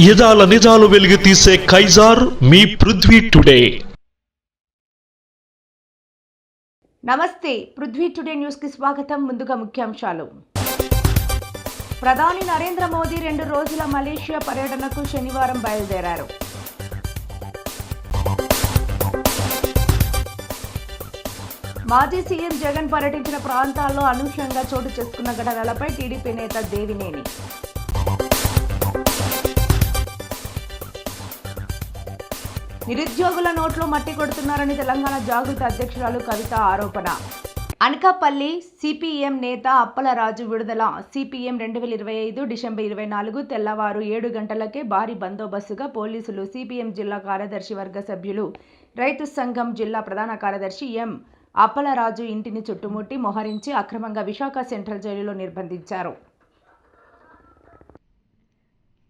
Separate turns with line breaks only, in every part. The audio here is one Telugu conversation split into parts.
యదాల నిజాలు వెలుగు తీసే కైజార్ మీ పృథ్వీ టుడే.
నమస్తే, పృథ్వీ టుడే న్యూస్ కి స్వాగతం. ముందుగా ముఖ్యాంశాలు. ప్రధాని నరేంద్ర మోదీ 2 రోజుల మలేషియా పర్యటనకు శనివారం బయలుదేరారు. మాజీ సీఎం జగన్ పర్యటించిన ప్రాంతాల్లో అనూహ్యంగా చోటు చేసుకున్న ఘటనలపై టీడీపీ నేత దేవినేని. నిరుద్యోగుల నోట్లో మట్టి కొడుతున్నారని తెలంగాణ జాగృతి అధ్యక్షురాలు కవిత ఆరోపణ. అనకాపల్లి సిపిఎం నేత అప్పలరాజు విడుదల. సిపిఎం 2025 డిసెంబర్ 24 తెల్లవారు 7 గంటలకే భారీ బందోబస్తుగా పోలీసులు సిపిఎం జిల్లా కార్యదర్శి వర్గ సభ్యులు రైతు సంఘం జిల్లా ప్రధాన కార్యదర్శి ఎం అప్పలరాజు ఇంటిని చుట్టుముట్టి మోహరించి అక్రమంగా విశాఖ సెంట్రల్ జైలులో నిర్బంధించారు.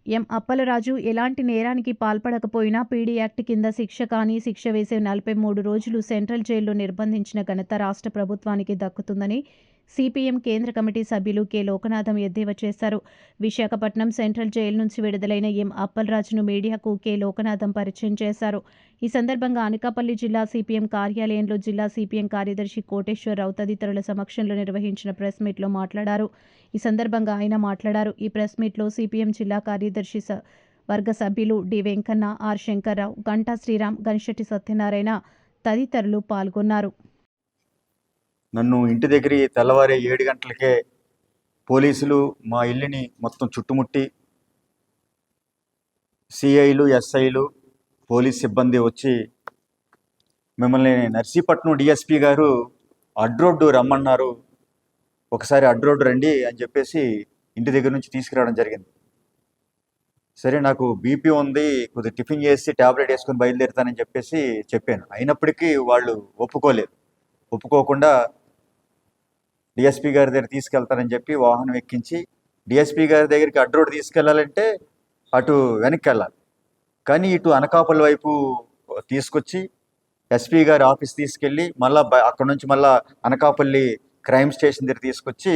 ఎం అప్పలరాజు ఎలాంటి నేరానికి పాల్పడకపోయినా పీడీ యాక్ట్ కింద శిక్ష కానీ శిక్ష వేసే 43 రోజులు సెంట్రల్ జైల్లో నిర్బంధించిన ఘనత రాష్ట్ర ప్రభుత్వానికి దక్కుతుందని సిపిఎం కేంద్ర కమిటీ సభ్యులు కె లోకనాథం ఎద్దేవా చేశారు. విశాఖపట్నం సెంట్రల్ జైలు నుంచి విడుదలైన ఎం అప్పలరాజును మీడియాకు కె లోకనాథం పరిచయం చేశారు. ఈ సందర్భంగా అనకాపల్లి జిల్లా సిపిఎం కార్యాలయంలో జిల్లా సిపిఎం కార్యదర్శి కోటేశ్వరరావు తదితరుల సమక్షంలో నిర్వహించిన ప్రెస్ మీట్లో మాట్లాడారు. ఈ సందర్భంగా ఆయన మాట్లాడారు. ఈ ప్రెస్ మీట్లో సిపిఎం జిల్లా కార్యదర్శి వర్గ సభ్యులు డి వెంకన్న, ఆర్ శంకర్రావు, గంటా శ్రీరామ్, గణశెట్టి సత్యనారాయణ తదితరులు పాల్గొన్నారు.
నన్ను ఇంటి దగ్గర తెల్లవారే 7 గంటలకే పోలీసులు మా ఇల్లుని మొత్తం చుట్టుముట్టి సిఐలు, ఎస్ఐలు, పోలీస్ సిబ్బంది వచ్చి మిమ్మల్ని నర్సీపట్నం డిఎస్పీ గారు అడ్రోడ్డు రమ్మన్నారు, ఒకసారి అడ్రోడ్డు రండి అని చెప్పేసి ఇంటి దగ్గర నుంచి తీసుకురావడం జరిగింది. సరే, నాకు బీపీ ఉంది, కొద్దిగా టిఫిన్ చేసి ట్యాబ్లెట్ వేసుకొని బయలుదేరుతానని చెప్పేసి చెప్పాను. అయినప్పటికీ వాళ్ళు ఒప్పుకోకుండా డిఎస్పీ గారి దగ్గర తీసుకెళ్తానని చెప్పి వాహనం ఎక్కించి డిఎస్పీ గారి దగ్గరికి అడ్రోడ్ తీసుకెళ్లాలంటే అటు వెనక్కి వెళ్ళాలి, కానీ ఇటు అనకాపల్లి వైపు తీసుకొచ్చి ఎస్పీ గారి ఆఫీస్ తీసుకెళ్ళి మళ్ళీ అక్కడ నుంచి మళ్ళీ అనకాపల్లి క్రైమ్ స్టేషన్ దగ్గర తీసుకొచ్చి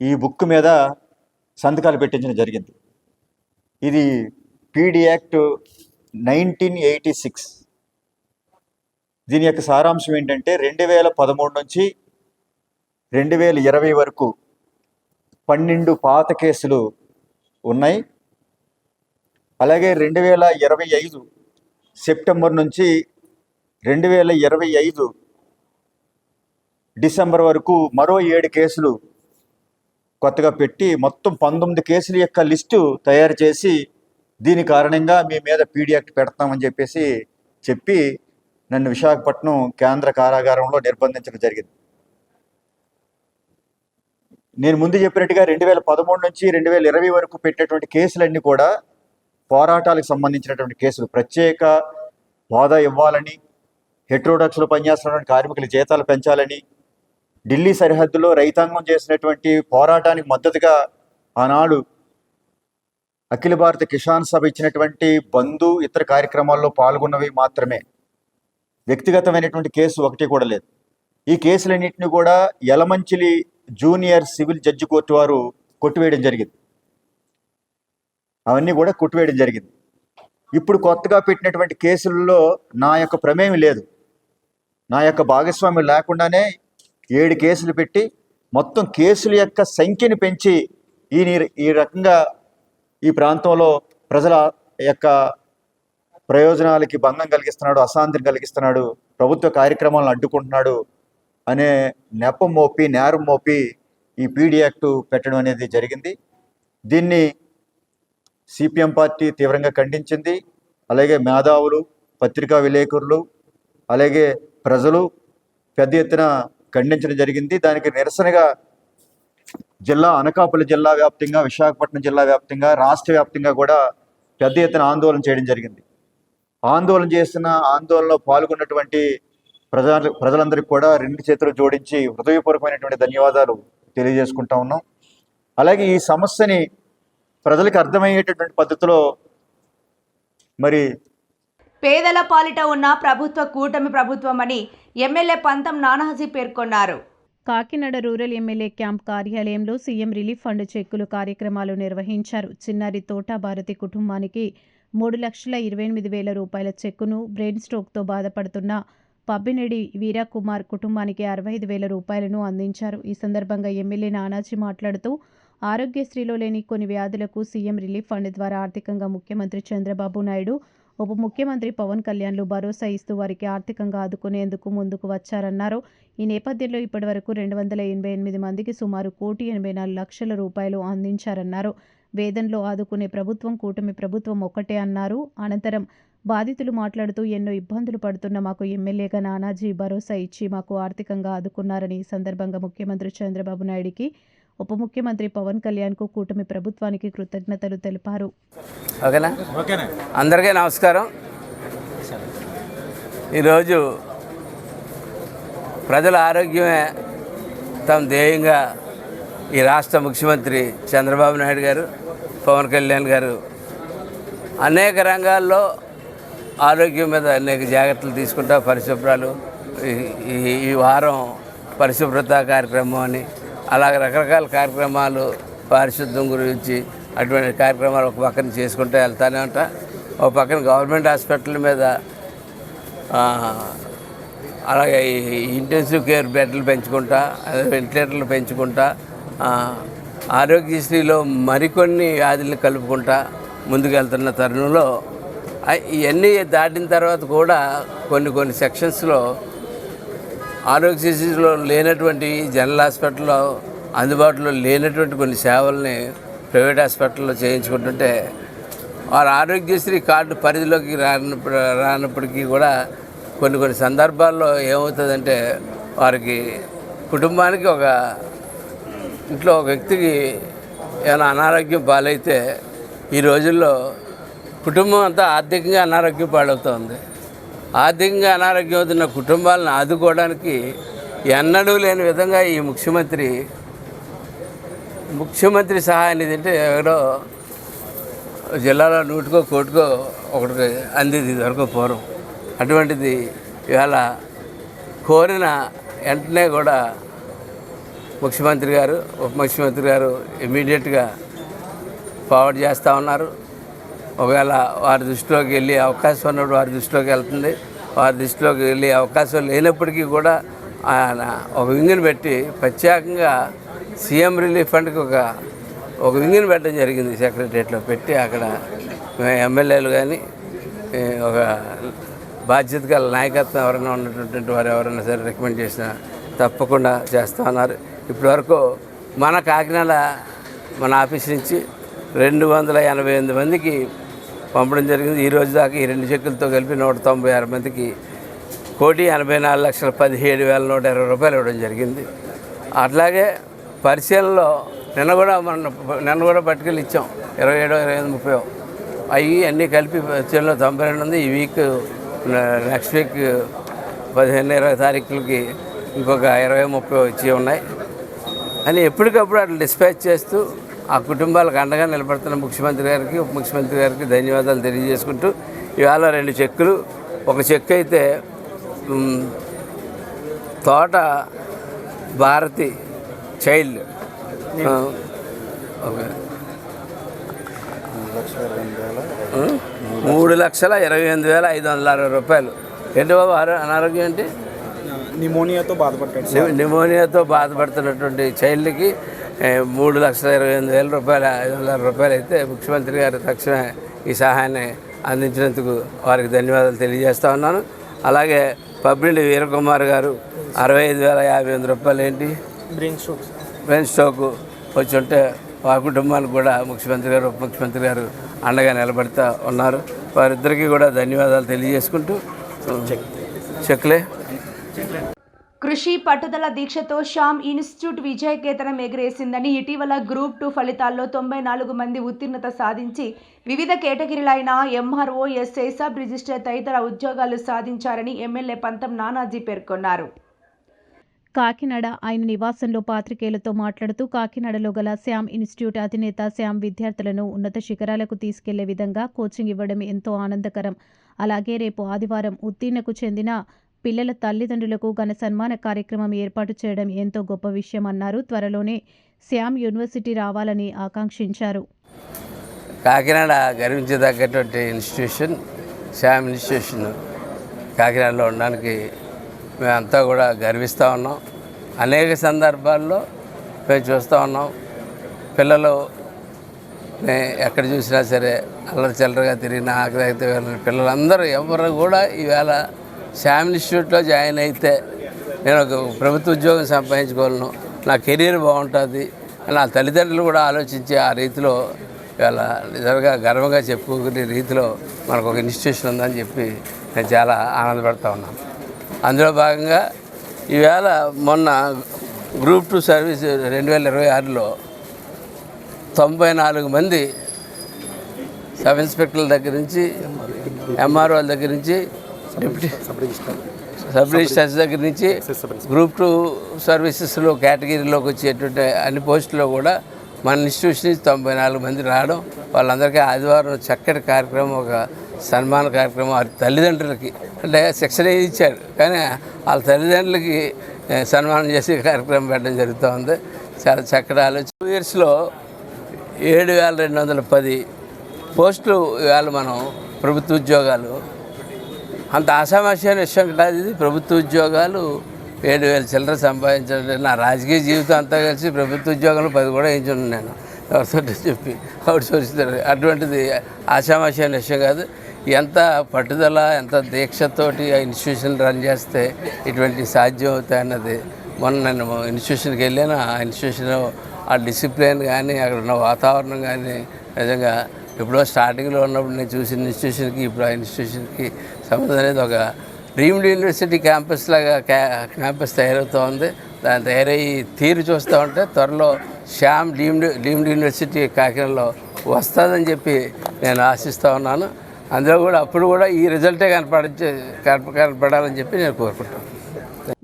ఈ బుక్ మీద సంతకాలు పెట్టించడం జరిగింది. ఇది పీడీ యాక్ట్ 1986. దీని యొక్క సారాంశం ఏంటంటే 2013 నుంచి 2020 వరకు 12 పాత కేసులు ఉన్నాయి. అలాగే 2025 సెప్టెంబర్ నుంచి 2025 డిసెంబర్ వరకు మరో 7 కేసులు కొత్తగా పెట్టి మొత్తం 19 కేసుల యొక్క లిస్టు తయారు చేసి దీని కారణంగా మీ మీద పీడీ యాక్ట్ పెడతామని చెప్పి నన్ను విశాఖపట్నం కేంద్ర కారాగారంలో నిర్బంధించడం జరిగింది. నేను ముందు చెప్పినట్టుగా 2013 నుంచి 2020 వరకు పెట్టేటువంటి కేసులన్నీ కూడా పోరాటాలకు సంబంధించినటువంటి కేసులు. ప్రత్యేక హోదా ఇవ్వాలని, హెట్రోడాక్స్లో పనిచేస్తున్నటువంటి కార్మికుల జీతాలు పెంచాలని, ఢిల్లీ సరిహద్దులో రైతాంగం చేసినటువంటి పోరాటానికి మద్దతుగా ఆనాడు అఖిల భారత కిసాన్ సభ ఇచ్చినటువంటి బంధు ఇతర కార్యక్రమాల్లో పాల్గొన్నవి మాత్రమే. వ్యక్తిగతమైనటువంటి కేసు ఒకటి కూడా లేదు. ఈ కేసులన్నింటినీ కూడా Yelamanchili junior civil judge court వారు కొట్టివేయడం జరిగింది. అవన్నీ కూడా కొట్టివేయడం జరిగింది. ఇప్పుడు కొత్తగా పెట్టినటువంటి కేసులలో నా యొక్క ప్రమేయం లేదు, నా యొక్క భాగస్వామ్యం లేకుండానే 7 కేసులు పెట్టి మొత్తం కేసుల యొక్క సంఖ్యని పెంచి ఈ రకంగా ఈ ప్రాంతంలో ప్రజల యొక్క ప్రయోజనాలకి భంగం కలిగిస్తున్నాడు, అశాంతిని కలిగిస్తున్నాడు, ప్రభుత్వ కార్యక్రమాలను అడ్డుకుంటున్నాడు అనే నేరం మోపి ఈ పీడీ యాక్ట్ పెట్టడం అనేది జరిగింది. దీన్ని సిపిఎం పార్టీ తీవ్రంగా ఖండించింది. అలాగే మేధావులు, పత్రికా విలేకరులు, అలాగే ప్రజలు పెద్ద ఎత్తున ఖండించడం జరిగింది. దానికి నిరసనగా అనకాపల్లి జిల్లా వ్యాప్తంగా, విశాఖపట్నం జిల్లా వ్యాప్తంగా, రాష్ట్ర వ్యాప్తంగా కూడా పెద్ద ఎత్తున ఆందోళన చేయడం జరిగింది. ఆందోళనలో పాల్గొన్నటువంటి ప్రజలందరికీ కూడా 2 చేతులు జోడించి హృదయపూర్వకమైనటువంటి ధన్యవాదాలు తెలియజేసుకుంటా ఉన్నాం. అలాగే ఈ సమస్యని ప్రజలకు అర్థమయ్యేటటువంటి పద్ధతిలో మరి
పేదల పాలిట ఉన్న ప్రభుత్వ కూటమి ప్రభుత్వమని ఎమ్మెల్యే పంతం నానాజీ పేర్కొన్నారు. కాకినాడ రూరల్ ఎమ్మెల్యే క్యాంప్ కార్యాలయంలో సీఎం రిలీఫ్ ఫండ్ చెక్కులు కార్యక్రమాలు నిర్వహించారు. చిన్నారి తోటా భారతి కుటుంబానికి 3,28,000 రూపాయల చెక్కును, బ్రెయిన్ స్ట్రోక్తో బాధపడుతున్న పబ్బినేడి వీరకుమార్ కుటుంబానికి 65,000 రూపాయలను అందించారు. ఈ సందర్భంగా ఎమ్మెల్యే నానాజీ మాట్లాడుతూ, ఆరోగ్యశ్రీలో లేని కొన్ని వ్యాధులకు సీఎం రిలీఫ్ ఫండ్ ద్వారా ఆర్థికంగా ముఖ్యమంత్రి చంద్రబాబు నాయుడు, ఉప ముఖ్యమంత్రి పవన్ కళ్యాణ్లు భరోసా ఇస్తూ వారికి ఆర్థికంగా ఆదుకునేందుకు ముందుకు వచ్చారన్నారు. ఈ నేపథ్యంలో ఇప్పటివరకు 288 మందికి సుమారు 1,84,00,000 రూపాయలు అందించారన్నారు. వేదనలో ఆదుకునే ప్రభుత్వం కూటమి ప్రభుత్వం ఒక్కటే అన్నారు. అనంతరం బాధితులు మాట్లాడుతూ, ఎన్నో ఇబ్బందులు పడుతున్న మాకు ఎమ్మెల్యేగా నానాజీ భరోసా ఇచ్చి మాకు ఆర్థికంగా ఆదుకున్నారని ఈ సందర్భంగా ముఖ్యమంత్రి చంద్రబాబు నాయుడికి, ఉప ముఖ్యమంత్రి పవన్ కళ్యాణ్కు, కూటమి ప్రభుత్వానికి కృతజ్ఞతలు తెలిపారు.
ఓకేనా? అందరికీ నమస్కారం. ఈరోజు ప్రజల ఆరోగ్యమే తమ ధ్యేయంగా ఈ రాష్ట్ర ముఖ్యమంత్రి చంద్రబాబు నాయుడు గారు, పవన్ కళ్యాణ్ గారు అనేక రంగాల్లో ఆరోగ్యం మీద అనేక జాగ్రత్తలు తీసుకుంటా పరిశుభ్రాలు, ఈ వారం పరిశుభ్రత కార్యక్రమం అని అలాగే రకరకాల కార్యక్రమాలు పారిశుద్ధ్యం గురించి అటువంటి కార్యక్రమాలు ఒక పక్కన చేసుకుంటూ వెళ్తానే ఉంటా. ఒక పక్కన గవర్నమెంట్ హాస్పిటల్ మీద అలాగే ఇంటెన్సివ్ కేర్ బెడ్లు పెంచుకుంటా, వెంటిలేటర్లు పెంచుకుంటా, ఆరోగ్యశ్రీలో మరికొన్ని వ్యాధులను కలుపుకుంటా ముందుకు వెళ్తున్న తరుణంలో ఇవన్నీ దాటిన తర్వాత కూడా కొన్ని సెక్షన్స్లో ఆరోగ్యశ్రీలో లేనటువంటి జనరల్ హాస్పిటల్లో అందుబాటులో లేనటువంటి కొన్ని సేవల్ని ప్రైవేట్ హాస్పిటల్లో చేయించుకుంటుంటే వారు ఆరోగ్యశ్రీ కార్డు పరిధిలోకి రానప్పటికీ కూడా కొన్ని సందర్భాల్లో ఏమవుతుందంటే వారికి కుటుంబానికి ఇంట్లో ఒక వ్యక్తికి ఏమైనా అనారోగ్యం పాలైతే ఈ రోజుల్లో కుటుంబం అంతా ఆర్థికంగా అనారోగ్యం పాలవుతుంది. ఆర్థికంగా అనారోగ్యం అవుతున్న కుటుంబాలను ఆదుకోవడానికి ఎన్నడూ లేని విధంగా ఈ ముఖ్యమంత్రి సహాయ నిధి అంటే ఎవరో జిల్లాలో 100కో 1,00,00,000కో ఒకటికి అందేది ఇదివరకు పూర్వం. అటువంటిది ఇవాళ కోరిన వెంటనే కూడా ముఖ్యమంత్రి గారు, ఉప ముఖ్యమంత్రి గారు ఇమీడియట్గా ఫార్వర్డ్ చేస్తూ ఉన్నారు. ఒకవేళ వారి దృష్టిలోకి వెళ్ళే అవకాశం ఉన్నప్పుడు వారి దృష్టిలోకి వెళ్తుంది. వారి దృష్టిలోకి వెళ్ళే అవకాశం లేనప్పటికీ కూడా ఆయన ఒక వింగ్ని పెట్టి ప్రత్యేకంగా సీఎం రిలీఫ్ ఫండ్కి ఒక వింగ్ని పెట్టడం జరిగింది. సెక్రటరియట్లో పెట్టి అక్కడ ఎమ్మెల్యేలు కానీ ఒక బాధ్యత గల నాయకత్వం ఎవరైనా ఉన్నటువంటి వారు ఎవరైనా సరే రికమెండ్ చేసినా తప్పకుండా చేస్తూ ఉన్నారు. ఇప్పటివరకు మన కాకినాడ మన ఆఫీస్ నుంచి 288 మందికి పంపడం జరిగింది. ఈ రోజు దాకా ఈ 2 చెక్కులతో కలిపి 196 మందికి 1,84,17,120 రూపాయలు ఇవ్వడం జరిగింది. అట్లాగే పరిశీలనలో నిన్న కూడా పట్టుకెళ్ళి ఇచ్చాం 27, 25, 30 అవి అన్నీ కలిపి పరిశీలనలో 92 ఉంది. ఈ వీక్ నెక్స్ట్ వీక్ 15, 20 తారీఖులకి ఇంకొక 20, 30 వచ్చి ఉన్నాయి అని ఎప్పటికప్పుడు అట్లా డిస్పాచ్ చేస్తూ ఆ కుటుంబాలకు అండగా నిలబడుతున్న ముఖ్యమంత్రి గారికి, ఉప ముఖ్యమంత్రి గారికి ధన్యవాదాలు తెలియజేసుకుంటూ ఇవాళ 2 చెక్కులు, ఒక చెక్ అయితే తోట భారతి చైల్డ్ ఓకే 3,28,560 రూపాయలు. ఏంటి బాబు అనారోగ్యం ఏంటి? నిమోనియాతో బాధపడుతున్నటువంటి చైల్డ్కి 3,28,000 రూపాయలు, 500 రూపాయలు అయితే ముఖ్యమంత్రి గారు తక్షణమే ఈ సహాయాన్ని అందించినందుకు వారికి ధన్యవాదాలు తెలియజేస్తూ ఉన్నాను. అలాగే పబ్బినేడి వీరకుమార్ గారు 65,058 రూపాయలు ఏంటి బ్రెయిన్ స్ట్రోక్ వచ్చి ఉంటే వారి కుటుంబానికి కూడా ముఖ్యమంత్రి గారు, ఉప ముఖ్యమంత్రి గారు అండగా నిలబడుతూ ఉన్నారు. వారిద్దరికీ కూడా ధన్యవాదాలు తెలియజేసుకుంటూ చెక్లే.
కృషి పట్టుదల దీక్షతో శ్యామ్ ఇన్స్టిట్యూట్ విజయకేతనం ఎగరేసిందని, ఇటీవల గ్రూప్ 2 ఫలితాల్లో 94 మంది ఉత్తీర్ణత సాధించి వివిధ కేటగిరీలైన ఎంఆర్ఓ, ఎస్ఐ, సబ్ రిజిస్టర్ తదితర ఉద్యోగాలు సాధించారని ఎమ్మెల్యే పంతం నానాజీ పేర్కొన్నారు.
కాకినాడ ఆయన నివాసంలో పాత్రికేయులతో మాట్లాడుతూ, కాకినాడలో గల శ్యామ్ ఇన్స్టిట్యూట్ అధినేత శ్యామ్ విద్యార్థులను ఉన్నత శిఖరాలకు తీసుకెళ్లే విధంగా కోచింగ్ ఇవ్వడం ఎంతో ఆనందకరం. అలాగే రేపు ఆదివారం ఉత్తీర్ణకు చెందిన పిల్లల తల్లిదండ్రులకు ఘన సన్మాన కార్యక్రమం ఏర్పాటు చేయడం ఎంతో గొప్ప విషయమన్నారు. త్వరలోనే శ్యామ్ యూనివర్సిటీ రావాలని ఆకాంక్షించారు.
కాకినాడ గర్వించదగ్గటువంటి ఇన్స్టిట్యూషన్ శ్యామ్ ఇన్స్టిట్యూషన్ కాకినాడలో ఉండడానికి మేమంతా కూడా గర్విస్తూ ఉన్నాం. అనేక సందర్భాల్లో మేము చూస్తూ ఉన్నాం. పిల్లలు ఎక్కడ చూసినా సరే అల్లరి చిల్లరగా తిరిగిన ఆకలితే పిల్లలందరూ ఎవరు కూడా ఈవేళ శ్యామ్ ఇన్స్టిట్యూట్లో జాయిన్ అయితే నేను ఒక ప్రభుత్వ ఉద్యోగం సంపాదించుకోగలను, నా కెరీర్ బాగుంటుంది, నా తల్లిదండ్రులు కూడా ఆలోచించి ఆ రీతిలో ఇవాళ నిజంగా గర్వంగా చెప్పుకునే రీతిలో మనకు ఒక ఇన్స్టిట్యూషన్ ఉందని చెప్పి నేను చాలా ఆనందపడుతూ ఉన్నాను. అందులో భాగంగా ఈవేళ మొన్న గ్రూప్ 2 సర్వీస్ 2026లో 94 మంది సబ్ ఇన్స్పెక్టర్ల దగ్గర నుంచి ఎంఆర్ఓల దగ్గర నుంచి డిప్యూటీ సబ్ రిజిస్ట్రార్స్ దగ్గర నుంచి గ్రూప్ 2 సర్వీసెస్లో కేటగిరీలోకి వచ్చేటువంటి అన్ని పోస్టుల్లో కూడా మన ఇన్స్టిట్యూషన్ నుంచి 94 మంది రావడం, వాళ్ళందరికీ ఆదివారం చక్కటి కార్యక్రమం, ఒక సన్మాన కార్యక్రమం వారి తల్లిదండ్రులకి, అంటే శిక్షణ ఇచ్చారు కానీ వాళ్ళ తల్లిదండ్రులకి సన్మానం చేసే కార్యక్రమం పెట్టడం జరుగుతూ ఉంది. చాలా చక్కటి ఆలోచన. 2 ఇయర్స్లో 7,210 పోస్టులు ఇవాళ మనం ప్రభుత్వ ఉద్యోగాలు, అంత ఆషామాషి విషయం కాదు ఇది. ప్రభుత్వ ఉద్యోగాలు 7,000 చిల్లర సంపాదించాలంటే నా రాజకీయ జీవితం అంతా కలిసి ప్రభుత్వ ఉద్యోగాలు 10 కూడా వేయించున్నాను నేను, ఎవరితో చెప్పి అవుట్ సోర్సిస్తారు. అటువంటిది ఆషామాషి విషయం కాదు. ఎంత పట్టుదల, ఎంత దీక్షతోటి ఆ ఇన్స్టిట్యూషన్ రన్ చేస్తే ఇటువంటి సాధ్యం అవుతాయి అన్నది. మొన్న నేను ఇన్స్టిట్యూషన్కి వెళ్ళాను. ఆ ఇన్స్టిట్యూషన్ ఆ డిసిప్లిన్ కానీ అక్కడ ఉన్న వాతావరణం కానీ నిజంగా ఎప్పుడో స్టార్టింగ్లో ఉన్నప్పుడు నేను చూసిన ఇన్స్టిట్యూషన్కి ఇప్పుడు ఆ ఇన్స్టిట్యూషన్కి సంబంధం అనేది ఒక డ్రీమ్డ్ యూనివర్సిటీ క్యాంపస్ లాగా క్యాంపస్ తయారవుతూ ఉంది. దాని తయారయ్యి తీరు చూస్తూ ఉంటే త్వరలో శ్యామ్ డీమ్డ్ యూనివర్సిటీ కాకినాడలో వస్తుందని చెప్పి నేను ఆశిస్తూ ఉన్నాను. అందులో కూడా అప్పుడు కూడా ఈ రిజల్టే కనపడాలని చెప్పి నేను కోరుకుంటాను.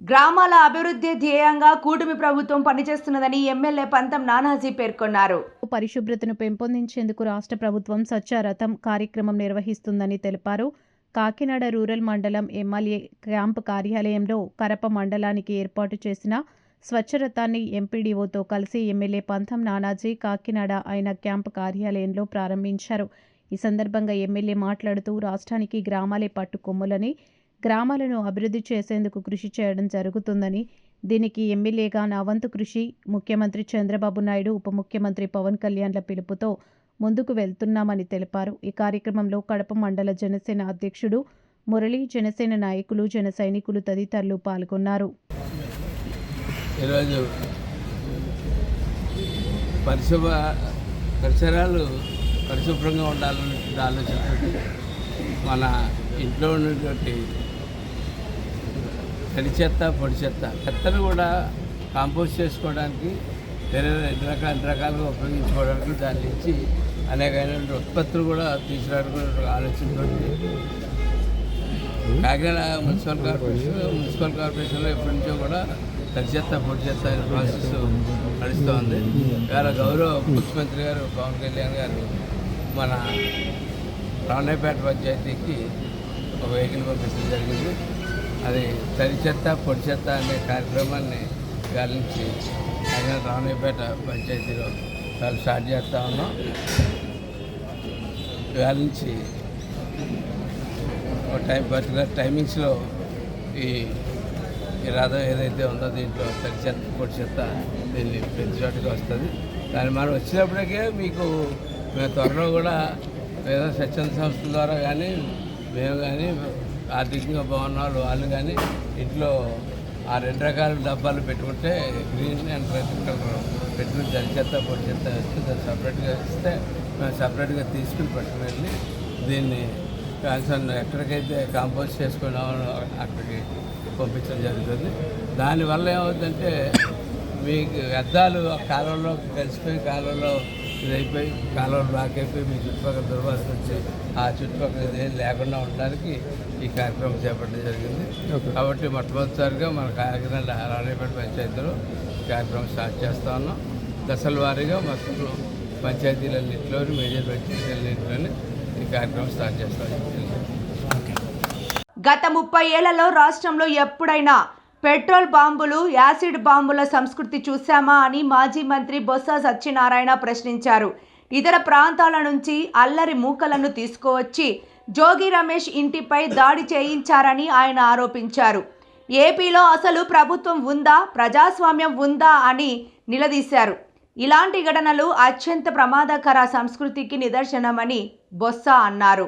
గ్రామాల అభివృద్ధి ధ్యేయంగా కూటమి ప్రభుత్వం పనిచేస్తున్నదని ఎమ్మెల్యే పంతం నానాజీ పేర్కొన్నారు.
పరిశుభ్రతను పెంపొందించేందుకు రాష్ట్ర ప్రభుత్వం స్వచ్ఛరథం కార్యక్రమం నిర్వహిస్తుందని తెలిపారు. కాకినాడ రూరల్ మండలం ఎమ్మెల్యే క్యాంపు కార్యాలయంలో కరప మండలానికి ఏర్పాటు చేసిన స్వచ్ఛరథాన్ని ఎంపీడీఓతో కలిసి ఎమ్మెల్యే పంతం నానాజీ కాకినాడ ఆయన క్యాంపు కార్యాలయంలో ప్రారంభించారు. ఈ సందర్భంగా ఎమ్మెల్యే మాట్లాడుతూ రాష్ట్రానికి గ్రామాలే పట్టుకొమ్ములని, గ్రామాలను అభివృద్ధి చేసేందుకు కృషి చేయడం జరుగుతుందని, దీనికి ఎమ్మెల్యేగా నా వంతు కృషి ముఖ్యమంత్రి చంద్రబాబు నాయుడు, ఉప ముఖ్యమంత్రి పవన్ కళ్యాణ్ల పిలుపుతో ముందుకు వెళ్తున్నామని తెలిపారు. ఈ కార్యక్రమంలో కడప మండల జనసేన అధ్యక్షుడు మురళి, జనసేన నాయకులు, జన సైనికులు తదితరులు పాల్గొన్నారు.
ఈరోజు పరిసరాలు పరిశుభ్రంగా ఉండాలనే ఆలోచనతో మన ఇంట్లో ఉన్నటువంటి తడి చెత్త, పొడి చెత్తను కూడా కాంపోస్ట్ చేసుకోవడానికి వేరే రకాలుగా ఉపయోగించుకోవడానికి దాని నుంచి అనేకమైన ఉత్పత్తులు కూడా తీసుకురావడానికి ఆలోచనతో కాకినాడ మున్సిపల్ కార్పొరేషన్లో ఎప్పటి నుంచో కూడా తడి చెత్త, పొడి చెత్త ప్రాసెస్ నడుస్తోంది. ఇవాళ గౌరవ ముఖ్యమంత్రి గారు పవన్ కళ్యాణ్ గారు మన రామయ్యపేట పంచాయతీకి ఒక వెహికల్ పంపించడం జరిగింది. అది తడి చెత్త, పొడి చెత్త అనే కార్యక్రమాన్ని గాలించి కాకినాడ రామయ్యపేట పంచాయతీలో వాళ్ళు స్టార్ట్ చేస్తూ ఉన్నాం. గాలించి ఒక పర్టికులర్ టైమింగ్స్లో ఈ రథం ఏదైతే ఉందో దీంట్లో తడి చెత్త, పొడి చెత్త దీన్ని ప్రతి చోటుగా వస్తుంది. దాన్ని మనం వచ్చినప్పటికే మీకు మేము త్వరలో కూడా ఏదో స్వచ్ఛంద సంస్థల ద్వారా కానీ మేము కానీ ఆర్థికంగా బాగున్న వాళ్ళు కానీ ఇంట్లో ఆ 2 రకాల డబ్బాలు పెట్టుకుంటే గ్రీన్ అండ్ రెడ్ కలర్ పెట్టుకుని తడి చెత్త, పొడి చెత్త వస్తే దాన్ని సపరేట్గా ఇస్తే మేము సపరేట్గా తీసుకుని పట్టుకుని వెళ్ళి దీన్ని కన్సర్న్ ఎక్కడికైతే కాంపోస్ట్ చేసుకున్నామో అక్కడికి పంపించడం జరుగుతుంది. దానివల్ల ఏమవుతుందంటే మీకు వ్యర్థాలు కాలంలో కలిసిపోయి కాలంలో ఇదైపోయి కాలువలు బ్లాక్ అయిపోయి మీ చుట్టుపక్కల దుర్వాసన వచ్చి ఆ చుట్టుపక్కల ఏం లేకుండా ఉండడానికి ఈ కార్యక్రమం చేపట్టడం జరిగింది. కాబట్టి మొట్టమొదటిసారిగా మన కాకినాడ రామయ్యపేట పంచాయతీలో కార్యక్రమం స్టార్ట్ చేస్తూ ఉన్నాం. దశల వారీగా మొత్తం పంచాయతీలన్నింటిలోని మేజర్ పంచాయతీలన్నింటిలోని ఈ కార్యక్రమం స్టార్ట్ చేస్తాం.
గత 30 ఏళ్లలో రాష్ట్రంలో ఎప్పుడైనా పెట్రోల్ బాంబులు, యాసిడ్ బాంబుల సంస్కృతి చూశామా అని మాజీ మంత్రి బొత్స సత్యనారాయణ ప్రశ్నించారు. ఇతర ప్రాంతాల నుంచి అల్లరి మూకలను తీసుకువచ్చి జోగి రమేష్ ఇంటిపై దాడి చేయించారని ఆయన ఆరోపించారు. ఏపీలో అసలు ప్రభుత్వం ఉందా, ప్రజాస్వామ్యం ఉందా అని నిలదీశారు. ఇలాంటి ఘటనలు అత్యంత ప్రమాదకర సంస్కృతికి నిదర్శనమని బొత్స అన్నారు.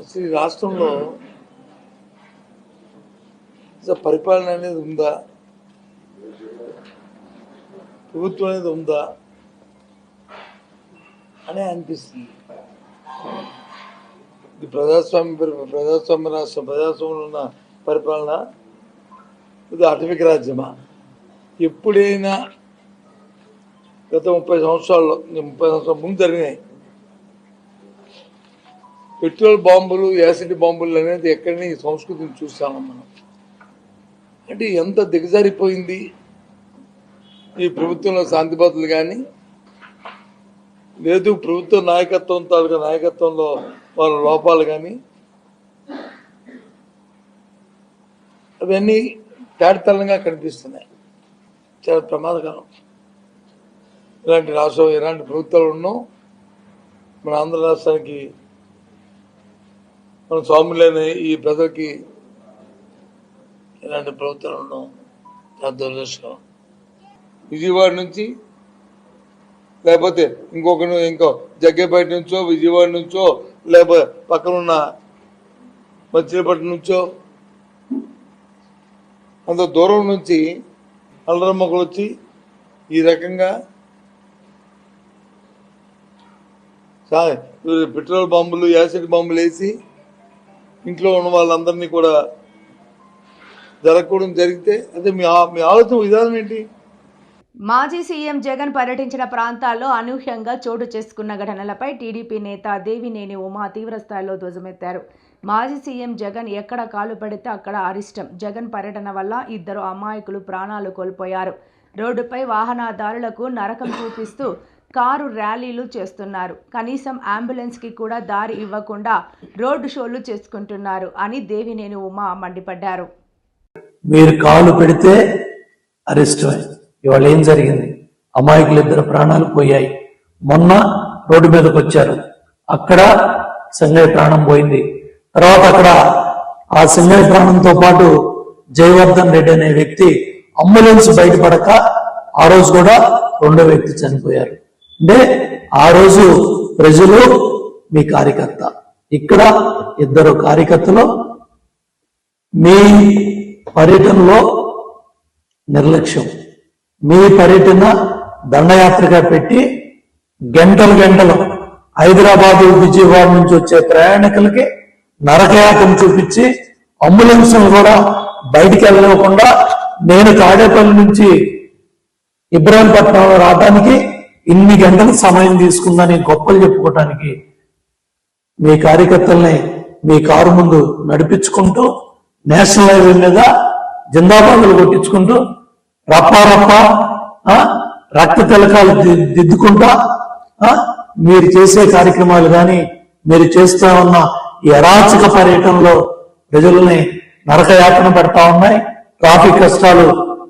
అసలు ఈ రాష్ట్రంలో పరిపాలన అనేది ఉందా, ప్రభుత్వం అనేది ఉందా అని అనిపిస్తుంది. ఇది ప్రజాస్వామ్య రాష్ట్రం, ప్రజాస్వామ్యంలో ఉన్న పరిపాలన, ఇది అటవిక రాజ్యమా? ఎప్పుడైనా గత 30 సంవత్సరాల ముందు జరిగినాయి పెట్రోల్ బాంబులు, యాసిడ్ బాంబులు అనేది ఎక్కడైనా ఈ సంస్కృతిని చూస్తాము మనం. అంటే ఎంత దిగజారిపోయింది ఈ ప్రభుత్వంలో శాంతి భద్రతలు కానీ, లేదు ప్రభుత్వ నాయకత్వంలో వాళ్ళ లోపాలు కానీ, అవన్నీ తేటతెల్లంగా కనిపిస్తున్నాయి. చాలా ప్రమాదకరం. ఇలాంటి ప్రభుత్వాలు ఉన్నాం. మన ఆంధ్ర రాష్ట్రానికి, మన స్వాములైన ఈ ప్రజలకి ఇలాంటి ప్రభుత్వాలు ఉన్నాం. చాలా దురదృష్టం. విజయవాడ నుంచి లేకపోతే ఇంకో జగ్గేపేట నుంచో, విజయవాడ నుంచో, లేకపోతే పక్కనున్న మచిలీపట్నం నుంచో, అంత దూరం నుంచి అల్లరి మొక్కలు వచ్చి ఈ రకంగా పెట్రోల్ బాంబులు, యాసిడ్ బాంబులు వేసి ఇంట్లో ఉన్న వాళ్ళందరినీ కూడా జరగకూడదు జరిగితే అదే మీ ఆలోచన విధానం ఏంటి?
మాజీ సీఎం జగన్ పర్యటించిన ప్రాంతాల్లో అనూహ్యంగా చోటు చేసుకున్న ఘటనలపై టీడీపీ నేత దేవినేని ఉమా తీవ్రస్థాయిలో ధ్వజమెత్తారు. మాజీ సీఎం జగన్ ఎక్కడ కాలు పెడితే అక్కడ అరిష్టం. జగన్ పర్యటన వల్ల 2 అమాయకులు ప్రాణాలు కోల్పోయారు. రోడ్డుపై వాహనదారులకు నరకం చూపిస్తూ కారు ర్యాలీలు చేస్తున్నారు. కనీసం అంబులెన్స్కి కూడా దారి ఇవ్వకుండా రోడ్డు షోలు చేసుకుంటున్నారు అని దేవినేని ఉమా మండిపడ్డారు.
మీరు కాలు పెడితే అరెస్టమే. ఇవాళ ఏం జరిగింది? అమాయకులు 2 ప్రాణాలు పోయాయి. మొన్న రోడ్డు మీదకి వచ్చారు, అక్కడ సింగయ్య ప్రాణం పోయింది. తర్వాత అక్కడ ఆ సింగయ్య ప్రాణంతో పాటు జయవర్ధన్ రెడ్డి అనే వ్యక్తి అంబులెన్స్ బయటపడక ఆ రోజు కూడా 2వ వ్యక్తి చనిపోయారు. అంటే ఆ రోజు ప్రజలు మీ కార్యకర్త, ఇక్కడ 2 కార్యకర్తలు మీ పర్యటనలో నిర్లక్ష్యం, మీ పర్యటన దండయాత్రగా పెట్టి గంటలు హైదరాబాదు, విజయవాడ నుంచి వచ్చే ప్రయాణికులకి నరకయాత్ర చూపించి అంబులెన్స్ కూడా బయటికి వెళ్ళకుండా నేను తాడేపల్లి నుంచి ఇబ్రాహీంపట్నంలో రావడానికి ఇన్ని గంటల సమయం తీసుకుందని గొప్పలు చెప్పుకోవటానికి మీ కార్యకర్తల్ని మీ కారు ముందు నడిపించుకుంటూ నేషనల్ హైవే మీద జిందాబాదులు కొట్టించుకుంటూ రప్ప రక్త తిలకాలు దిద్దుకుంటా మీరు చేసే కార్యక్రమాలు కానీ, మీరు చేస్తూ ఉన్న ఈ అరాచక పర్యటనలో ప్రజల్ని నరకయాతన పెడతా ఉన్నాయి. ట్రాఫిక్ కష్టాలు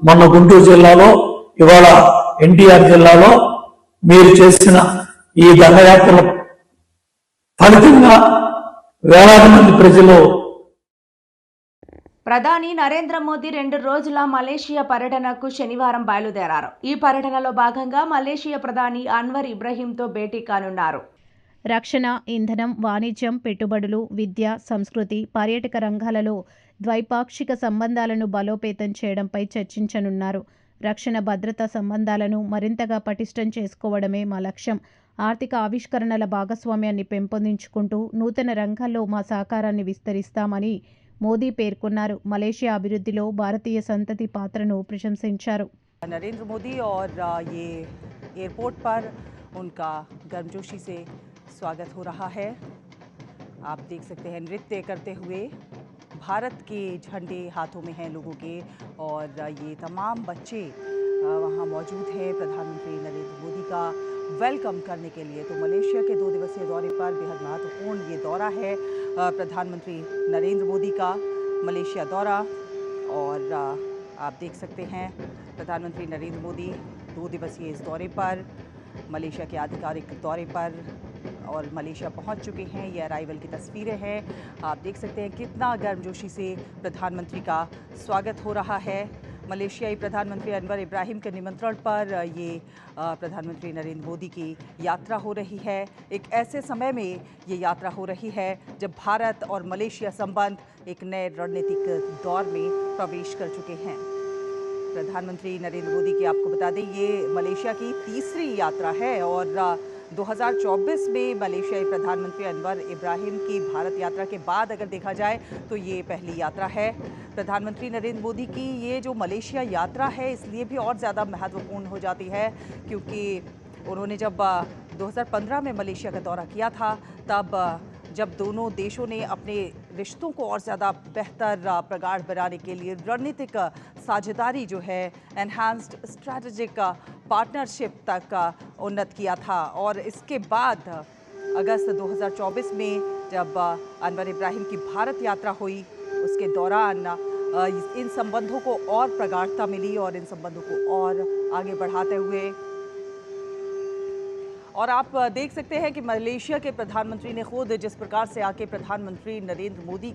మొన్న గుంటూరు జిల్లాలో, ఇవాళ ఎన్టీఆర్ జిల్లాలో మీరు చేసిన ఈ దండయాత్రల ఫలితంగా వేలాది మంది ప్రజలు.
ప్రధాని నరేంద్ర మోదీ 2 రోజుల మలేషియా పర్యటనకు శనివారం బయలుదేరారు. ఈ పర్యటనలో భాగంగా మలేషియా ప్రధాని అన్వర్ ఇబ్రహీంతో భేటీ కానున్నారు.
రక్షణ, ఇంధనం, వాణిజ్యం, పెట్టుబడులు, విద్య, సంస్కృతి, పర్యాటక రంగాలలో ద్వైపాక్షిక సంబంధాలను బలోపేతం చేయడంపై చర్చించనున్నారు. రక్షణ భద్రతా సంబంధాలను మరింతగా పటిష్టం చేసుకోవడమే మా లక్ష్యం. ఆర్థిక ఆవిష్కరణల భాగస్వామ్యాన్ని పెంపొందించుకుంటూ నూతన రంగాల్లో మా సహకారాన్ని విస్తరిస్తామని మోదీ పేర్కొన్నారు. మలేషియా అభివృద్ధిలో భారతీయ సంతతి పాత్రను ప్రశంసించారు.
नरेंद्र मोदी और ये एयरपोर्ट पर उनका गर्मजोशी से स्वागत हो रहा है। आप देख सकते हैं नृत्य करते हुए भारत के झंडे हाथों में हैं लोगों के, और ये तमाम बच्चे वहाँ मौजूद हैं प्रधानमंत्री नरेंद्र मोदी का वेलकम करने के लिए। तो मलेशिया के 2 दिवसीय दौरे पर बेहद महत्वपूर्ण ये दौरा है प्रधानमंत्री नरेंद्र मोदी का मलेशिया दौरा। और आप देख सकते हैं प्रधानमंत्री नरेंद्र मोदी 2 दिवसीय इस दौरे पर, मलेशिया के आधिकारिक दौरे पर और मलेशिया पहुंच चुके हैं। ये अराइवल की तस्वीरें हैं। आप देख सकते हैं कितना गर्मजोशी से प्रधानमंत्री का स्वागत हो रहा है। मलेशियाई प्रधानमंत्री अनवर इब्राहिम के निमंत्रण पर ये प्रधानमंत्री नरेंद्र मोदी की यात्रा हो रही है। एक ऐसे समय में ये यात्रा हो रही है जब भारत और मलेशिया संबंध एक नए रणनीतिक दौर में प्रवेश कर चुके हैं। प्रधानमंत्री नरेंद्र मोदी की आपको बता दें ये मलेशिया की तीसरी यात्रा है और 2024 में मलेशियाई प्रधानमंत्री अनवर इब्राहिम की भारत यात्रा के बाद अगर देखा जाए तो ये पहली यात्रा है। प्रधानमंत्री नरेंद्र मोदी की ये जो मलेशिया यात्रा है इसलिए भी और ज़्यादा महत्वपूर्ण हो जाती है क्योंकि उन्होंने जब 2015 में मलेशिया का दौरा किया था तब जब दोनों देशों ने अपने रिश्तों को और ज़्यादा बेहतर प्रगाढ़ बनाने के लिए रणनीतिक साझेदारी जो है एनहांस्ड स्ट्रैटेजिक पार्टनरशिप तक उन्नत किया था। और इसके बाद अगस्त 2024 में जब अनवर इब्राहिम की भारत यात्रा हुई उसके दौरान इन संबंधों को और प्रगाढ़ता मिली और इन संबंधों को और आगे बढ़ाते हुए और आप देख सकते हैं कि मलेशिया के प्रधानमंत्री ने खुद जिस प्रकार से आके प्रधानमंत्री नरेंद्र मोदी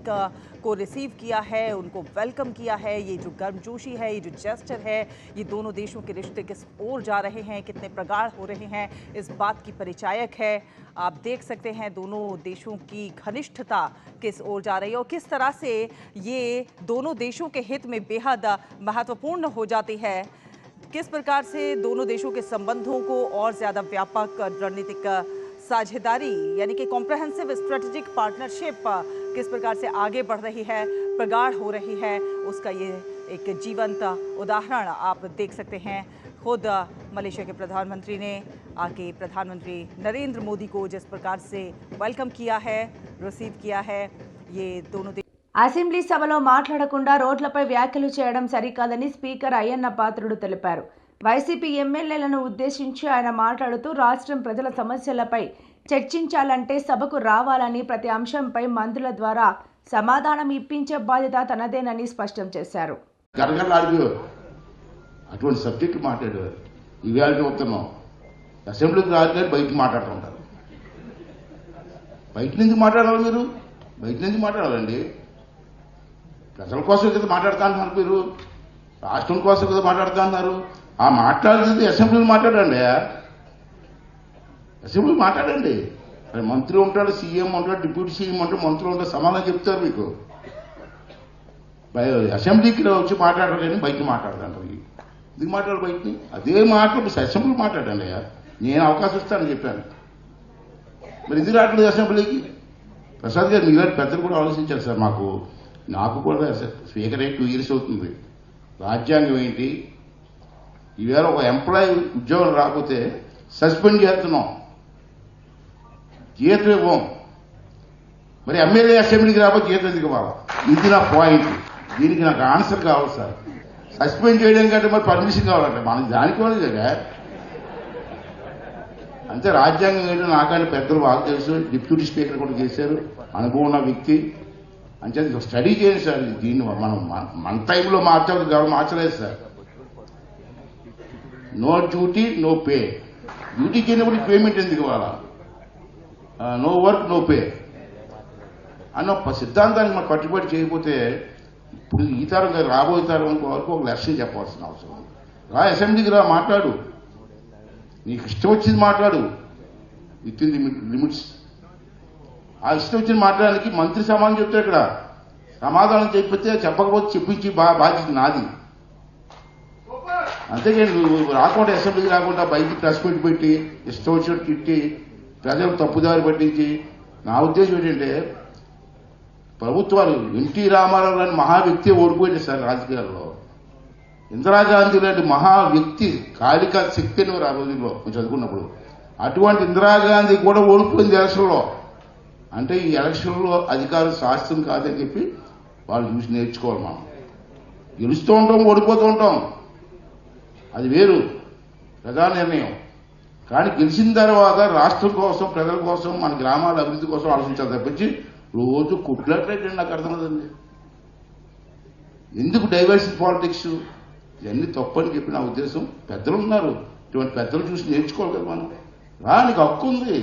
को रिसीव किया है, उनको वेलकम किया है, ये जो गर्मजोशी है, ये जो जेस्चर है, ये दोनों देशों के रिश्ते किस ओर जा रहे हैं, कितने प्रगाढ़ हो रहे हैं, इस बात की परिचायक है। आप देख सकते हैं दोनों देशों की घनिष्ठता किस ओर जा रही है और किस तरह से ये दोनों देशों के हित में बेहद महत्वपूर्ण हो जाती है। किस प्रकार से दोनों देशों के संबंधों को और ज़्यादा व्यापक रणनीतिक साझेदारी यानी कि कॉम्प्रहेंसिव स्ट्रेटेजिक पार्टनरशिप किस प्रकार से आगे बढ़ रही है, प्रगाढ़ हो रही है, उसका ये एक जीवंत उदाहरण आप देख सकते हैं। खुद मलेशिया के प्रधानमंत्री ने आके प्रधानमंत्री नरेंद्र मोदी को जिस प्रकार से वेलकम किया है, रिसीव किया है, ये दोनों
అసెంబ్లీ సభలో మాట్లాడకుండా రోడ్లపై వ్యాఖ్యలు చేయడం సరికాదని స్పీకర్ అయ్యన్న పాత్రుడు తెలిపారు. వైసీపీ ఎమ్మెల్యేలను ఉద్దేశించి ఆయన మాట్లాడుతూ రాష్ట్రం ప్రజల సమస్యలపై చర్చించాలంటే సభకు రావాలని, ప్రతి అంశంపై మంత్రుల ద్వారా సమాధానం ఇప్పించే బాధ్యత తనదేనని స్పష్టం చేశారు.
అటువంటి సబ్జెక్టు మాట్లాడారు. ఇవాళ చూస్తున్నాం అసెంబ్లీకి రాగానే బయట మాట్లాడుతుంటారు. బయట నుంచి మాట్లాడాలి, మీరు బయట నుంచి మాట్లాడాలండి. ప్రజల కోసం కదా మాట్లాడుతా అంటున్నారు, మీరు రాష్ట్రం కోసం కదా మాట్లాడుతా అన్నారు. ఆ మాట్లాడేది అసెంబ్లీలో మాట్లాడండి, అసెంబ్లీలో మాట్లాడండి. మంత్రి ఉంటాడు, సీఎం ఉంటాడు, డిప్యూటీ సీఎం ఉంటాడు, మంత్రులు ఉంటాడు, సమాధానం చెప్తారు మీకు. అసెంబ్లీకి వచ్చి మాట్లాడరు కానీ బయట మాట్లాడదంటారు. ఎందుకు మాట్లాడు బయటని? అదే మాట్లాడు అసెంబ్లీ మాట్లాడండి. నేను అవకాశం ఇస్తానని చెప్పాను, మరి ఎందుకు రావట్లేదు అసెంబ్లీకి? ప్రసాద్ గారు మీలాంటి పెద్దలు కూడా ఆలోచించారు సార్. నాకు కూడా స్పీకర్ అయ్యి 2 years అవుతుంది. రాజ్యాంగం ఏంటి? ఈవేళ ఒక ఎంప్లాయీ ఉద్యోగం రాకపోతే సస్పెండ్ చేస్తున్నాం, జీతం ఇవ్వం. మరి ఎమ్మెల్యే అసెంబ్లీకి రాకపోతే జీతం ఎందుకు ఇవ్వాలి? ఇది నా పాయింట్. దీనికి నాకు ఆన్సర్ కావాలి సార్. సస్పెండ్ చేయడం కంటే మరి పర్మిషన్ కావాలంటే మనకి దానికి వాళ్ళు కదా. అంతే రాజ్యాంగం ఏంటో నాకంటే పెద్దలు బాగా తెలుసు. డిప్యూటీ స్పీకర్ కూడా చేశారు, అనుభవం ఉన్న వ్యక్తి. అంటే స్టడీ చేయండి సార్. దీన్ని మనం మన టైంలో మార్చలేదు sir. No duty no pay. Duty చేయనప్పుడు పేమెంట్ ఎందుకు ఇవ్వాలా? నో వర్క్ నో పే అన్న సిద్ధాంతానికి మనం కట్టుబడి చేయకపోతే ఇప్పుడు ఈ తరం రాబోయే తరం వరకు ఒక లక్ష్యం చెప్పాల్సిన అవసరం. రా అసెంబ్లీకి రా, మాట్లాడు, నీకు ఇష్టం వచ్చింది మాట్లాడు, విత్ ఇన్ ది లిమిట్స్. ఆ ఇష్టం వచ్చింది మాట్లాడడానికి మంత్రి సమాధానం చెప్తారు. ఇక్కడ సమాధానం చెప్పకపోతే చెప్పించి బాధ్యత నాది. అంతేగాని నువ్వు రాకుండా అసెంబ్లీకి రాకుండా బయటికి ప్రెస్ మీట్ పెట్టి ఇష్టం వచ్చినట్టు తిట్టి ప్రజలు తప్పుదారి పట్టించి. నా ఉద్దేశం ఏంటంటే ప్రభుత్వాలు ఎన్టీ రామారావు లాంటి మహా వ్యక్తి ఓడిపోయింది సార్ రాజకీయాల్లో. ఇందిరాగాంధీ లాంటి మహా వ్యక్తి కాళికా శక్తి అని ఆ రోజుల్లో చదువుకున్నప్పుడు. అటువంటి ఇందిరాగాంధీ కూడా ఓడిపోయింది ఎలక్షన్లో. అంటే ఈ ఎలక్షన్లో అధికారం శాస్త్రం కాదని చెప్పి వాళ్ళు చూసి నేర్చుకోవాలి. మనం గెలుస్తూ ఉంటాం, ఓడిపోతూ ఉంటాం, అది వేరు ప్రధాన నిర్ణయం. కానీ గెలిచిన తర్వాత రాష్ట్రం కోసం, ప్రజల కోసం, మన గ్రామాల అభివృద్ధి కోసం ఆలోచించాలి తప్పించి రోజు కుట్లాట్లయితే నాకు అర్థం కదండి. ఎందుకు డైవర్సిటీ పాలిటిక్స్? ఇవన్నీ తప్పని చెప్పి నా ఉద్దేశం. పెద్దలు ఉన్నారు, ఇటువంటి పెద్దలు చూసి నేర్చుకోవాలి కదా మనం. రా, నీకు హక్కు ఉంది,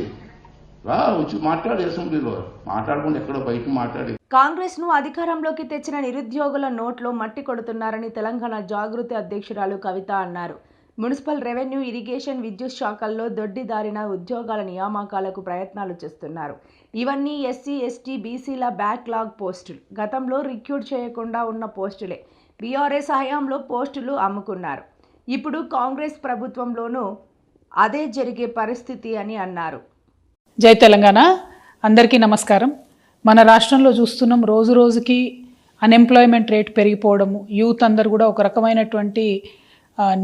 రా వచ్చి మాట్లాడి అసెంబ్లీలో. మాట్లాడకుండా ఎక్కడో బయట మాట్లాడి.
కాంగ్రెస్ ను అధికారంలోకి తెచ్చిన నిరుద్యోగుల నోట్లో మట్టి కొడుతున్నారని తెలంగాణ జాగృతి అధ్యక్షురాలు కవిత అన్నారు. మున్సిపల్, రెవెన్యూ, ఇరిగేషన్, విద్యుత్ శాఖల్లో దొడ్డిదారిన ఉద్యోగాల నియామకాలకు ప్రయత్నాలు చేస్తున్నారు. ఇవన్నీ ఎస్సీ, ఎస్టీ, బీసీల బ్యాక్లాగ్ పోస్టులు. గతంలో రిక్రూట్ చేయకుండా ఉన్న పోస్టులే. బీఆర్ఎస్ హయాంలో పోస్టులు అమ్ముకున్నారు. ఇప్పుడు కాంగ్రెస్ ప్రభుత్వంలోనూ అదే జరిగే పరిస్థితి అని అన్నారు.
జై తెలంగాణ. అందరికీ నమస్కారం. మన రాష్ట్రంలో చూస్తున్నాం, రోజు రోజుకి అన్ఎంప్లాయ్మెంట్ రేట్ పెరిగిపోవడము, యూత్ అందరు కూడా ఒక రకమైనటువంటి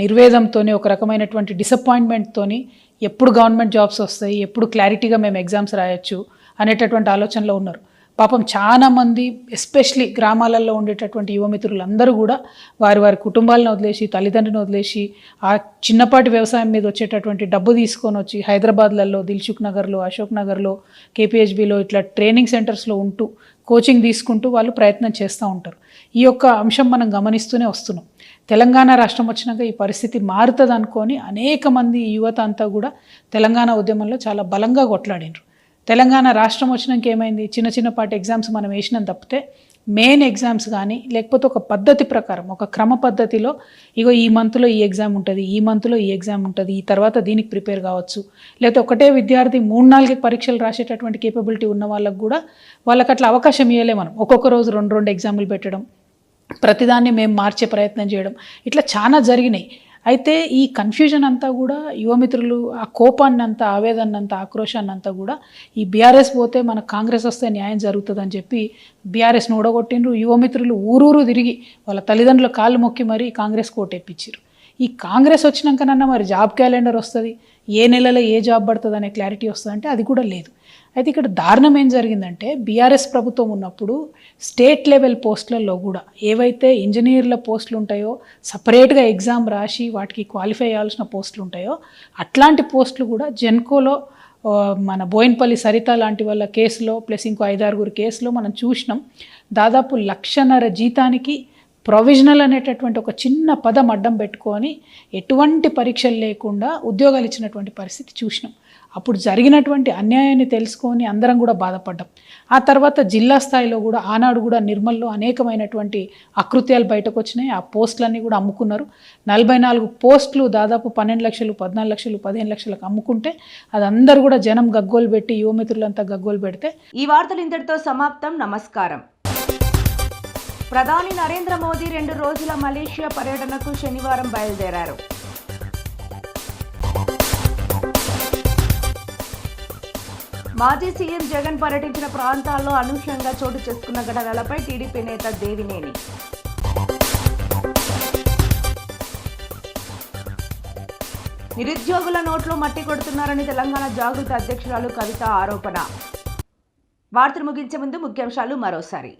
నిర్వేదంతో, ఒక రకమైనటువంటి డిసప్పాయింట్మెంట్తో ఎప్పుడు గవర్నమెంట్ జాబ్స్ వస్తాయి, ఎప్పుడు క్లారిటీగా మేము ఎగ్జామ్స్ రాయొచ్చు అనేటటువంటి ఆలోచనలో ఉన్నారు. పాపం చాలామంది ఎస్పెషలీ గ్రామాలలో ఉండేటటువంటి యువమిత్రులు అందరూ కూడా వారి వారి కుటుంబాలను వదిలేసి, తల్లిదండ్రులను వదిలేసి, ఆ చిన్నపాటి వ్యవసాయం మీద వచ్చేటటువంటి డబ్బు తీసుకొని వచ్చి హైదరాబాద్లలో, దిల్సుఖ్ నగర్లో, అశోక్ నగర్లో, కేపీహెచ్బిలో ఇట్లా ట్రైనింగ్ సెంటర్స్లో ఉంటూ కోచింగ్ తీసుకుంటూ వాళ్ళు ప్రయత్నం చేస్తూ ఉంటారు. ఈ యొక్క అంశం మనం గమనిస్తూనే వస్తున్నాం. తెలంగాణ రాష్ట్రం వచ్చినాక ఈ పరిస్థితి మారుతుంది అనుకొని అనేక మంది యువత అంతా కూడా తెలంగాణ ఉద్యమంలో చాలా బలంగా కొట్లాడినారు. తెలంగాణ రాష్ట్రం వచ్చినాక ఏమైంది, చిన్నపాటి ఎగ్జామ్స్ మనం వేసినాం తప్పితే మెయిన్ ఎగ్జామ్స్ కానీ, లేకపోతే ఒక పద్ధతి ప్రకారం, ఒక క్రమ పద్ధతిలో, ఇగో ఈ మంత్లో ఈ ఎగ్జామ్ ఉంటుంది, ఈ మంత్లో ఈ ఎగ్జామ్ ఉంటుంది, ఈ తర్వాత దీనికి ప్రిపేర్ కావచ్చు, లేకపోతే ఒకటే విద్యార్థి 3-4 పరీక్షలు రాసేటటువంటి కేపబిలిటీ ఉన్న వాళ్ళకు కూడా వాళ్ళకి అట్లా అవకాశం ఇవ్వలే. మనం ఒక్కొక్క రోజు 2 ఎగ్జాములు పెట్టడం, ప్రతిదాన్ని మేము మార్చే ప్రయత్నం చేయడం, ఇట్లా చాలా జరిగినాయి. అయితే ఈ కన్ఫ్యూజన్ అంతా కూడా యువమిత్రులు ఆ కోపాన్ని అంతా, ఆవేదన అంతా, ఆక్రోశాన్ని అంతా కూడా ఈ బీఆర్ఎస్ పోతే మన కాంగ్రెస్ వస్తే న్యాయం జరుగుతుందని చెప్పి బీఆర్ఎస్ను ఓడగొట్టిండ్రు. యువమిత్రులు ఊరూరు తిరిగి వాళ్ళ తల్లిదండ్రుల కాళ్ళు మొక్కి మరీ కాంగ్రెస్ కోటెప్పించారు. ఈ కాంగ్రెస్ వచ్చినాకనన్నా మరి జాబ్ క్యాలెండర్ వస్తుంది, ఏ నెలలో ఏ జాబ్ పడుతుంది అనే క్లారిటీ వస్తుందంటే అది కూడా లేదు. అయితే ఇక్కడ దారుణం ఏం జరిగిందంటే, బీఆర్ఎస్ ప్రభుత్వం ఉన్నప్పుడు స్టేట్ లెవెల్ పోస్టులలో కూడా ఏవైతే ఇంజనీర్ల పోస్టులు ఉంటాయో, సపరేట్గా ఎగ్జామ్ రాసి వాటికి క్వాలిఫై అయ్యాల్సిన పోస్టులు ఉంటాయో, అట్లాంటి పోస్టులు కూడా జెన్కోలో మన బోయిన్పల్లి సరిత లాంటి వాళ్ళ కేసులో ప్లస్ ఇంకో 5-6 కేసులో మనం చూసినాం. దాదాపు 1,50,000 జీతానికి ప్రొవిజనల్ అనేటటువంటి ఒక చిన్న పదం అడ్డం పెట్టుకొని ఎటువంటి పరీక్షలు లేకుండా ఉద్యోగాలు ఇచ్చినటువంటి పరిస్థితి చూసినాం. అప్పుడు జరిగినటువంటి అన్యాయాన్ని తెలుసుకొని అందరం కూడా బాధపడ్డాం. ఆ తర్వాత జిల్లా స్థాయిలో కూడా ఆనాడు కూడా నిర్మల్లో అనేకమైనటువంటి అకృత్యాలు బయటకు వచ్చినాయి. ఆ పోస్టులన్నీ కూడా అమ్ముకున్నారు. 44 పోస్టులు దాదాపు 12 లక్షలు, 14 లక్షలు, 15 లక్షలకు అమ్ముకుంటే అది అందరూ కూడా జనం గగ్గోలు పెట్టి, యువమిత్రులంతా గగ్గోలు పెడితే.
ఈ వార్తలు ఇంతటితో సమాప్తం. నమస్కారం. ప్రధాని నరేంద్ర మోదీ 2 రోజుల మలేషియా పర్యటనకు శనివారం బయలుదేరారు. మాజీ సీఎం జగన్ పర్యటించిన ప్రాంతాల్లో అనూహ్యంగా చోటు చేసుకున్న ఘటనలపై టీడీపీ నేత దేవినేని. నిరుద్యోగుల నోట్లో మట్టి కొడుతున్నారని తెలంగాణ జాగృతి అధ్యక్షురాలు కవిత ఆరోపణ. వార్తలు ముగించే ముందు ముఖ్యాంశాలు మరోసారి.